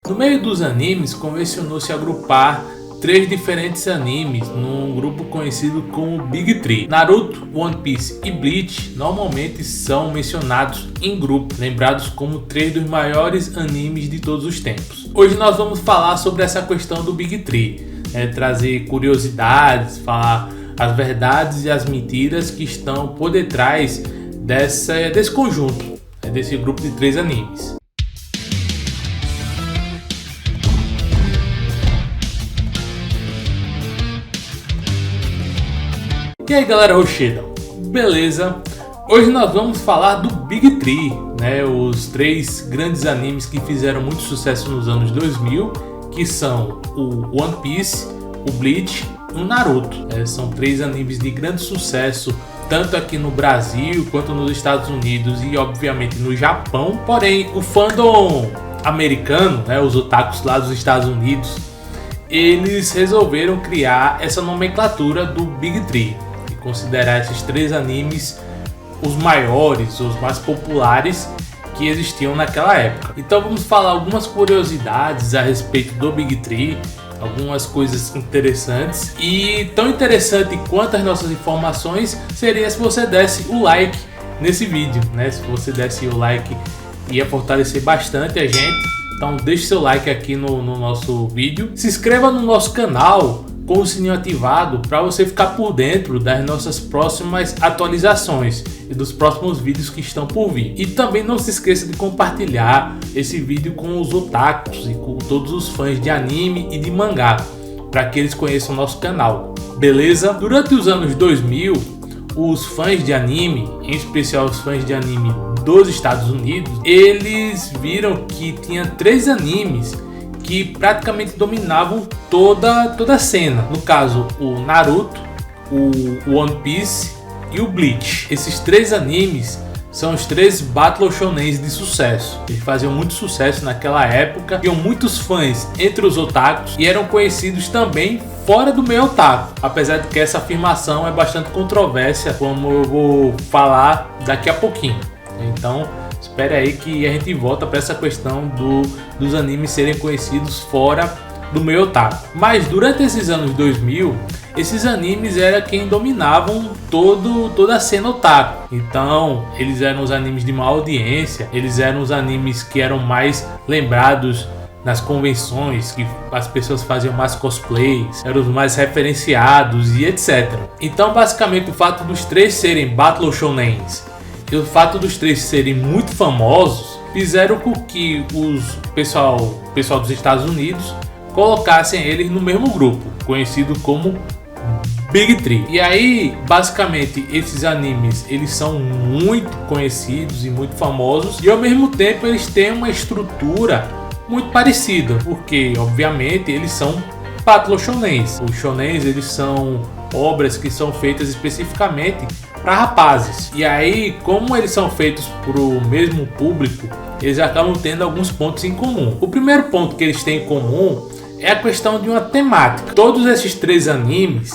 No meio dos animes, convencionou-se agrupar 3 diferentes animes num grupo conhecido como Big Three. Naruto, One Piece e Bleach normalmente são mencionados em grupo, lembrados como 3 dos maiores animes de todos os tempos. Hoje nós vamos falar sobre essa questão do Big Three, trazer curiosidades, falar as verdades e as mentiras que estão por detrás desse conjunto, desse grupo de 3 animes. E aí galera rocheda, beleza? Hoje nós vamos falar do Big Three, os 3 grandes animes que fizeram muito sucesso nos anos 2000, que são o One Piece, o Bleach e o Naruto. São 3 animes de grande sucesso, tanto aqui no Brasil quanto nos Estados Unidos e obviamente no Japão. Porém, o fandom americano, os otakus lá dos Estados Unidos, eles resolveram criar essa nomenclatura do Big Three, considerar esses 3 animes os maiores, os mais populares que existiam naquela época. Então vamos falar algumas curiosidades a respeito do Big Three, algumas coisas interessantes, e tão interessante quanto as nossas informações seria se você desse o like nesse vídeo, Se você desse o like ia fortalecer bastante a gente. Então deixe seu like aqui no nosso vídeo, se inscreva no nosso canal com o sininho ativado para você ficar por dentro das nossas próximas atualizações e dos próximos vídeos que estão por vir. E também não se esqueça de compartilhar esse vídeo com os otakus e com todos os fãs de anime e de mangá, para que eles conheçam o nosso canal, beleza? Durante os anos 2000, os fãs de anime, em especial os fãs de anime dos Estados Unidos, eles viram que tinha 3 animes que praticamente dominavam toda a cena. No caso, o Naruto, o One Piece e o Bleach. Esses 3 animes são os 3 Battle Shonens de sucesso. Eles faziam muito sucesso naquela época, tinham muitos fãs entre os otakus e eram conhecidos também fora do meio otaku. Apesar de que essa afirmação é bastante controversa, como eu vou falar daqui a pouquinho. Então espere aí que a gente volta para essa questão dos animes serem conhecidos fora do meio otaku. Mas durante esses anos 2000, esses animes eram quem dominavam toda a cena otaku. Então eles eram os animes de maior audiência, eles eram os animes que eram mais lembrados nas convenções, que as pessoas faziam mais cosplays, eram os mais referenciados e etc. Então basicamente o fato dos 3 serem Battle Shonens e o fato dos 3 serem muito famosos fizeram com que o pessoal dos Estados Unidos colocassem eles no mesmo grupo, conhecido como Big Three. E aí, basicamente, esses animes eles são muito conhecidos e muito famosos, e ao mesmo tempo eles têm uma estrutura muito parecida, porque obviamente eles são Battle Shonens. Os shonens eles são obras que são feitas especificamente para rapazes. E aí, como eles são feitos para o mesmo público, eles acabam tendo alguns pontos em comum. O primeiro ponto que eles têm em comum é a questão de uma temática. Todos esses 3 animes,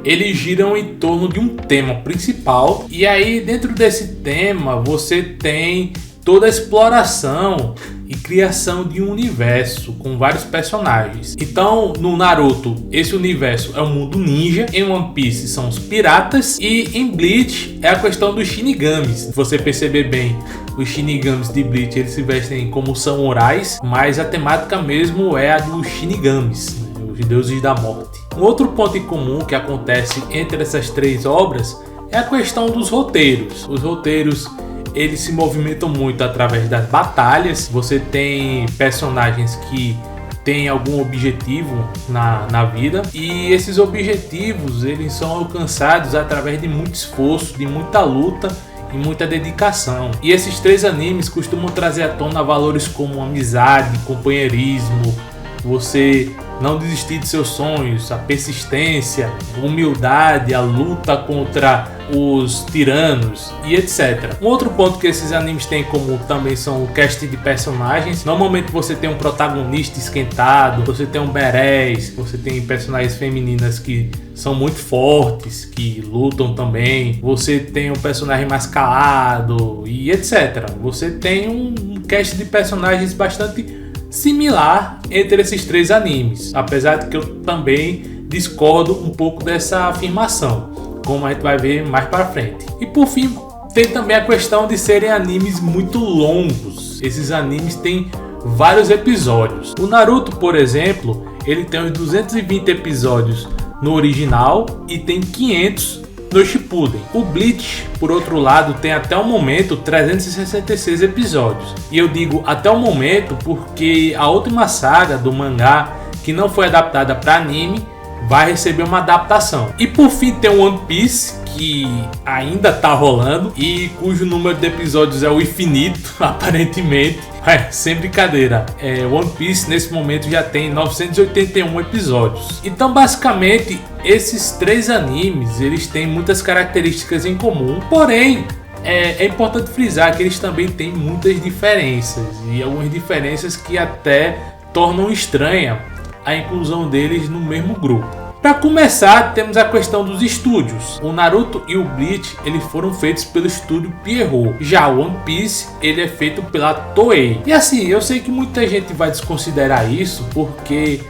eles giram em torno de um tema principal. E aí, dentro desse tema, você tem toda a exploração e criação de um universo com vários personagens. Então, no Naruto, esse universo é o mundo ninja, em One Piece são os piratas e em Bleach é a questão dos Shinigamis. Se você perceber bem, os Shinigamis de Bleach eles se vestem como samurais, mas a temática mesmo é a dos Shinigamis, os deuses da morte. Um outro ponto em comum que acontece entre essas 3 obras é a questão dos roteiros. Os roteiros eles se movimentam muito através das batalhas. Você tem personagens que têm algum objetivo na vida, e esses objetivos eles são alcançados através de muito esforço, de muita luta e muita dedicação. E esses 3 animes costumam trazer à tona valores como amizade, companheirismo, você não desistir de seus sonhos, a persistência, humildade, a luta contra os tiranos e etc. Um outro ponto que esses animes têm em comum também são o cast de personagens. Normalmente você tem um protagonista esquentado, você tem um badass, você tem personagens femininas que são muito fortes, que lutam também, você tem um personagem mais calado e etc. Você tem um cast de personagens bastante similar entre esses três animes, apesar de que eu também discordo um pouco dessa afirmação, como a gente vai ver mais para frente. E por fim, tem também a questão de serem animes muito longos. Esses animes têm vários episódios. O Naruto, por exemplo, ele tem uns 220 episódios no original e tem 500 no Shippuden. O Bleach, por outro lado, tem até o momento 366 episódios. E eu digo até o momento porque a última saga do mangá, que não foi adaptada para anime, vai receber uma adaptação. E por fim tem o One Piece, que ainda tá rolando e cujo número de episódios é o infinito, aparentemente. Sem brincadeira, One Piece nesse momento já tem 981 episódios. Então basicamente esses três animes eles têm muitas características em comum, porém é importante frisar que eles também têm muitas diferenças, e algumas diferenças que até tornam estranha a inclusão deles no mesmo grupo. Para começar, temos a questão dos estúdios. O Naruto e o Bleach eles foram feitos pelo estúdio Pierrot. Já o One Piece ele é feito pela Toei. E assim, eu sei que muita gente vai desconsiderar isso porque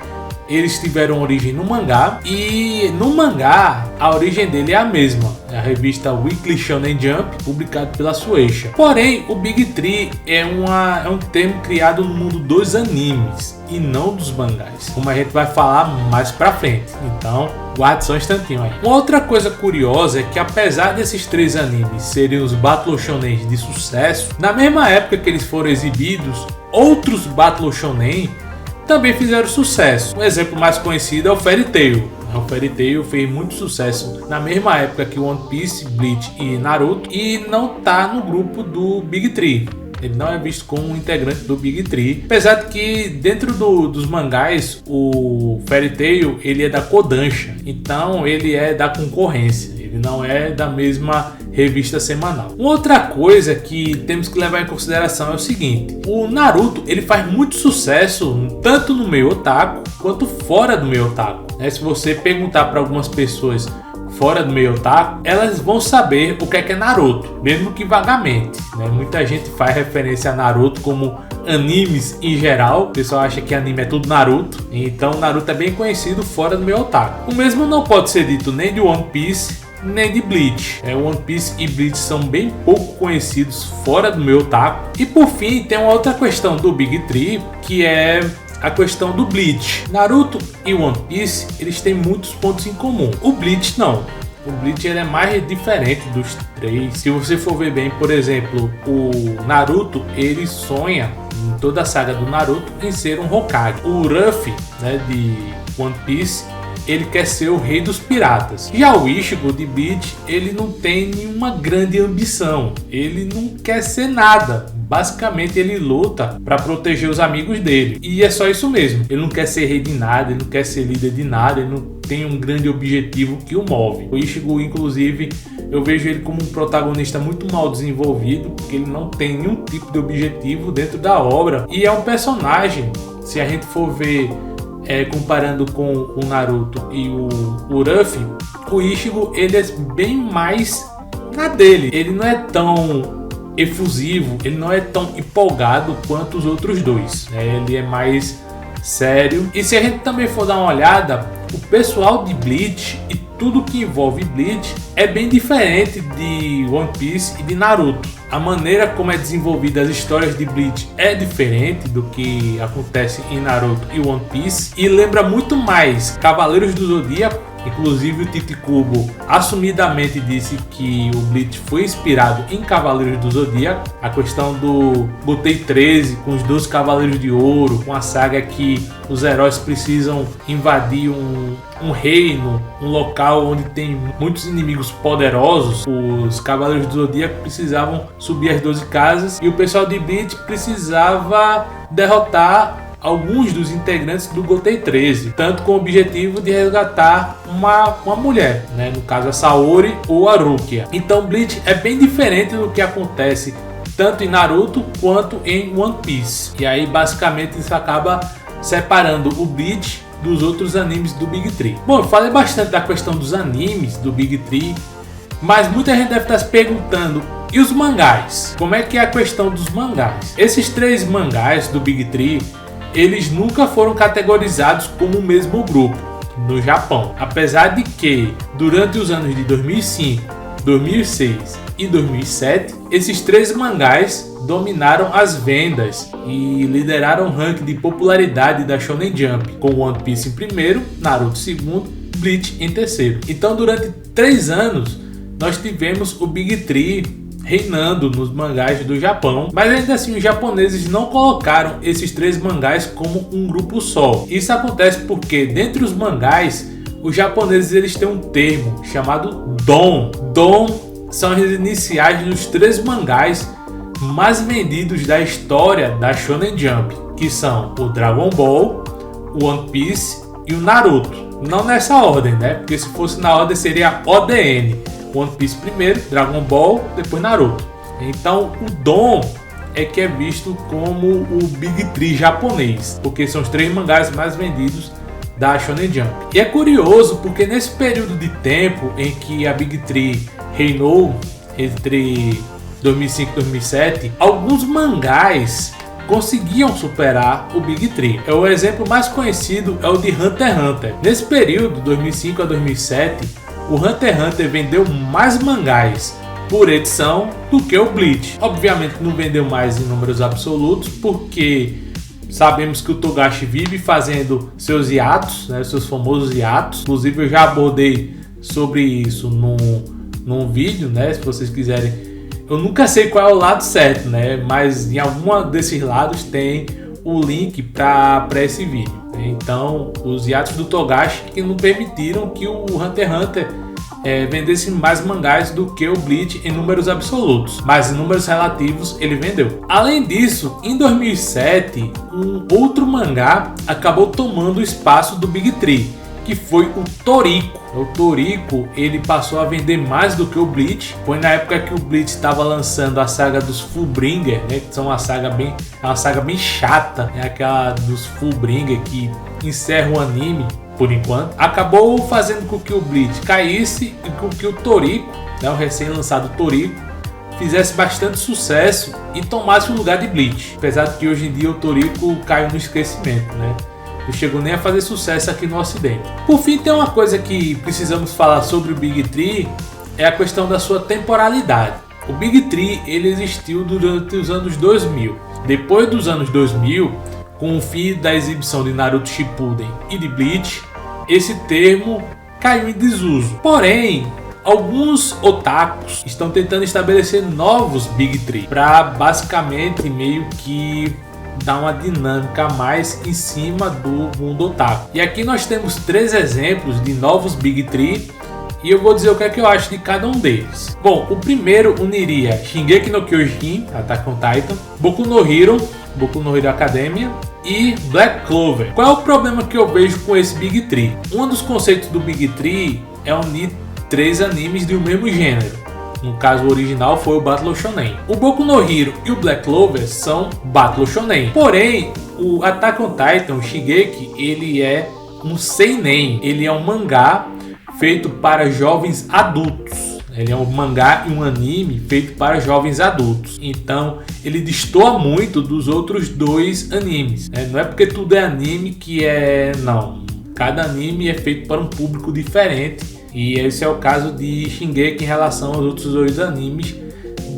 eles tiveram origem no mangá, e no mangá a origem dele é a mesma, é a revista Weekly Shonen Jump, publicado pela Shueisha. Porém, o Big Tree é um termo criado no mundo dos animes e não dos mangás, como a gente vai falar mais pra frente. Então, guarde só um instantinho aí. Uma outra coisa curiosa é que apesar desses três animes serem os Battle Shonen de sucesso, na mesma época que eles foram exibidos, outros Battle Shonen também fizeram sucesso. Um exemplo mais conhecido é o Fairy Tail. O Fairy Tail fez muito sucesso na mesma época que One Piece, Bleach e Naruto, e não tá no grupo do Big Tree. Ele não é visto como um integrante do Big Tree, apesar de que dentro dos mangás o Fairy Tail ele é da Kodansha, então ele é da concorrência, ele não é da mesma revista semanal. Uma outra coisa que temos que levar em consideração é o seguinte: o Naruto ele faz muito sucesso tanto no meio otaku quanto fora do meio otaku. Se você perguntar para algumas pessoas fora do meio otaku, elas vão saber o que é Naruto, mesmo que vagamente, né? Muita gente faz referência a Naruto como animes em geral, o pessoal acha que anime é tudo Naruto, então Naruto é bem conhecido fora do meio otaku. O mesmo não pode ser dito nem de One Piece nem de Bleach. One Piece e Bleach são bem pouco conhecidos fora do meio otaku. E por fim tem uma outra questão do Big Tree, que é a questão do Bleach. Naruto e One Piece eles têm muitos pontos em comum. O Bleach não. O Bleach ele é mais diferente dos três. Se você for ver bem, por exemplo, o Naruto ele sonha em toda a saga do Naruto em ser um Hokage. O Ruffy, né, de One Piece, ele quer ser o rei dos piratas. Já o Ichigo de Bleach, ele não tem nenhuma grande ambição. Ele não quer ser nada. Basicamente ele luta para proteger os amigos dele. E é só isso mesmo. Ele não quer ser rei de nada, ele não quer ser líder de nada, ele não tem um grande objetivo que o move. O Ichigo, inclusive, eu vejo ele como um protagonista muito mal desenvolvido, porque ele não tem nenhum tipo de objetivo dentro da obra. E é um personagem, se a gente for ver comparando com o Naruto e o Ruffy, o Ichigo ele é bem mais na dele. Ele não é tão efusivo, ele não é tão empolgado quanto os outros dois, né? Ele é mais sério. E se a gente também for dar uma olhada, o pessoal de Bleach e tudo que envolve Bleach é bem diferente de One Piece e de Naruto. A maneira como é desenvolvida as histórias de Bleach é diferente do que acontece em Naruto e One Piece, e lembra muito mais Cavaleiros do Zodíaco. Inclusive o Tite Kubo assumidamente disse que o Bleach foi inspirado em Cavaleiros do Zodíaco. A questão do Gotei 13 com os 12 Cavaleiros de Ouro, com a saga que os heróis precisam invadir um reino, um local onde tem muitos inimigos poderosos. Os Cavaleiros do Zodíaco precisavam subir as 12 casas e o pessoal de Bleach precisava derrotar alguns dos integrantes do Gotei 13, tanto com o objetivo de resgatar uma mulher, né? No caso a Saori ou a Rukia. Então Bleach é bem diferente do que acontece tanto em Naruto quanto em One Piece. E aí basicamente isso acaba separando o Bleach dos outros animes do Big Tree. Bom, eu falei bastante da questão dos animes do Big Tree, mas muita gente deve estar se perguntando: e os mangás? Como é que é a questão dos mangás? Esses três mangás do Big Tree, eles nunca foram categorizados como o mesmo grupo no Japão. Apesar de que, durante os anos de 2005, 2006 e 2007, esses 3 mangás dominaram as vendas e lideraram o ranking de popularidade da Shonen Jump, com One Piece em primeiro, Naruto em segundo, Bleach em terceiro. Então, durante 3 anos, nós tivemos o Big Three reinando nos mangás do Japão, mas ainda assim os japoneses não colocaram esses 3 mangás como um grupo só. Isso acontece porque, dentre os mangás, os japoneses eles têm um termo chamado DON. DON são as iniciais dos 3 mangás mais vendidos da história da Shonen Jump, que são o Dragon Ball, o One Piece e o Naruto. Não nessa ordem, né? Porque se fosse na ordem seria ODN. One Piece primeiro, Dragon Ball, depois Naruto. Então o DON é que é visto como o Big Three japonês, porque são os 3 mangás mais vendidos da Shonen Jump. E é curioso porque nesse período de tempo em que a Big Three reinou entre 2005 e 2007, alguns mangás conseguiam superar o Big Three. O exemplo mais conhecido é o de Hunter x Hunter. Nesse período, 2005 a 2007, o Hunter x Hunter vendeu mais mangás por edição do que o Bleach. Obviamente não vendeu mais em números absolutos, porque sabemos que o Togashi vive fazendo seus hiatos, né, seus famosos hiatos. Inclusive eu já abordei sobre isso num vídeo, né, se vocês quiserem. Eu nunca sei qual é o lado certo, né, mas em algum desses lados tem o link para esse vídeo. Então, os hiatos do Togashi que não permitiram que o Hunter x Hunter vendesse mais mangás do que o Bleach em números absolutos, mas em números relativos ele vendeu. Além disso, em 2007, um outro mangá acabou tomando o espaço do Big Three, que foi o Toriko. O Toriko ele passou a vender mais do que o Bleach. Foi na época que o Bleach estava lançando a saga dos Fullbringer, né, que são uma saga bem chata, né, aquela dos Fullbringer que encerra o anime por enquanto. Acabou fazendo com que o Bleach caísse e com que o Toriko, né, o recém-lançado Toriko, fizesse bastante sucesso e tomasse o lugar de Bleach. Apesar de que hoje em dia o Toriko caiu no esquecimento, né? Não chegou nem a fazer sucesso aqui no Ocidente. Por fim, tem uma coisa que precisamos falar sobre o Big Three, é a questão da sua temporalidade. O Big Three ele existiu durante os anos 2000. Depois dos anos 2000, com o fim da exibição de Naruto Shippuden e de Bleach, esse termo caiu em desuso. Porém, alguns otakus estão tentando estabelecer novos Big Three para basicamente meio que dar uma dinâmica a mais em cima do mundo otaku. E aqui nós temos 3 exemplos de novos Big Three e eu vou dizer o que é que eu acho de cada um deles. Bom, o primeiro uniria Shingeki no Kyojin, Attack on Titan, Boku no Hero Academia e Black Clover. Qual é o problema que eu vejo com esse Big Three? Um dos conceitos do Big Three é unir 3 animes de um mesmo gênero. No caso, o original foi o Battle Shonen. O Boku no Hero e o Black Clover são Battle Shonen. Porém, o Attack on Titan, o Shingeki, ele é um seinen. Ele é um mangá feito para jovens adultos. Ele é um mangá e um anime feito para jovens adultos. Então, ele destoa muito dos outros 2 animes. Não é porque tudo é anime que é... Não. Cada anime é feito para um público diferente. E esse é o caso de Shingeki em relação aos outros 2 animes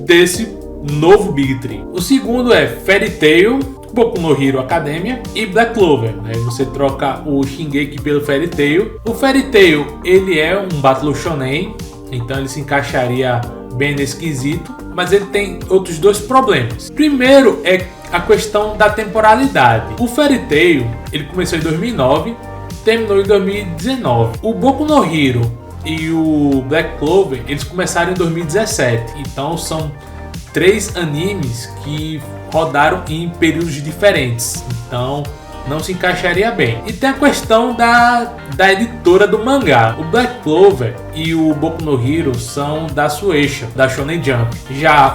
desse novo Big Three. O segundo é Fairy Tail, Boku no Hero Academia e Black Clover. Você troca o Shingeki pelo Fairy Tail. O Fairy Tail ele é um Battle Shonen, então ele se encaixaria bem nesse quesito, mas ele tem outros 2 problemas. Primeiro é a questão da temporalidade. O Fairy Tail ele começou em 2009, terminou em 2019. O Boku no Hero e o Black Clover eles começaram em 2017, então são 3 animes que rodaram em períodos diferentes, então não se encaixaria bem. E tem a questão da editora do mangá. O Black Clover e o Boku no Hero são da Shueisha, da Shonen Jump. Já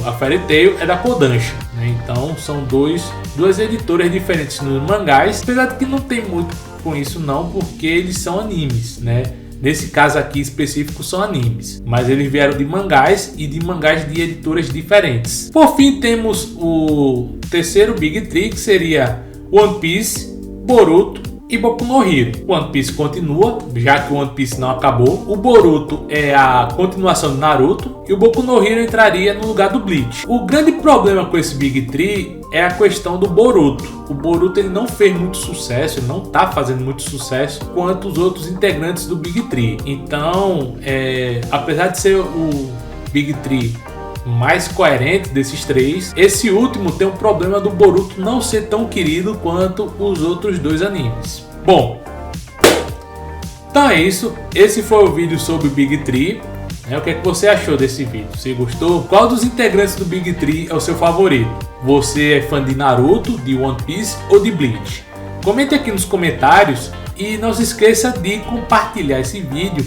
a Fairy Tail é da Kodansha, né? Então são duas editoras diferentes nos mangás, apesar de que não tem muito com isso não, porque eles são animes, né? Nesse caso aqui específico são animes, mas eles vieram de mangás e de mangás de editoras diferentes. Por fim temos o terceiro Big Three, que seria One Piece, Boruto e Boku no Hero. O One Piece continua, já que o One Piece não acabou. O Boruto é a continuação do Naruto e o Boku no Hero entraria no lugar do Bleach. O grande problema com esse Big Three é a questão do Boruto. O Boruto ele não fez muito sucesso, ele não está fazendo muito sucesso quanto os outros integrantes do Big Three. Então, apesar de ser o Big Three mais coerente desses três, esse último tem um problema do Boruto não ser tão querido quanto os outros dois animes. Bom, então é isso. Esse foi o vídeo sobre o Big Three. O que é que você achou desse vídeo? Você gostou? Qual dos integrantes do Big Three é o seu favorito? Você é fã de Naruto, de One Piece ou de Bleach? Comente aqui nos comentários e não se esqueça de compartilhar esse vídeo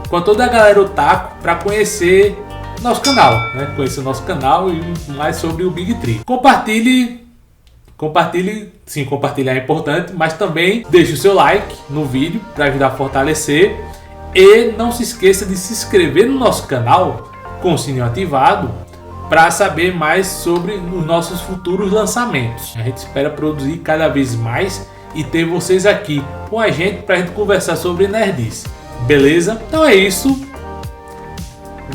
com toda a galera otaku para conhecer nosso canal, conhecer o nosso canal e mais sobre o Big Three. Compartilhe, sim, compartilhar é importante, mas também deixe o seu like no vídeo para ajudar a fortalecer e não se esqueça de se inscrever no nosso canal com o sininho ativado para saber mais sobre os nossos futuros lançamentos. A gente espera produzir cada vez mais e ter vocês aqui com a gente para a gente conversar sobre nerdice. Beleza? Então é isso.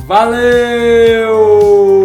Valeu!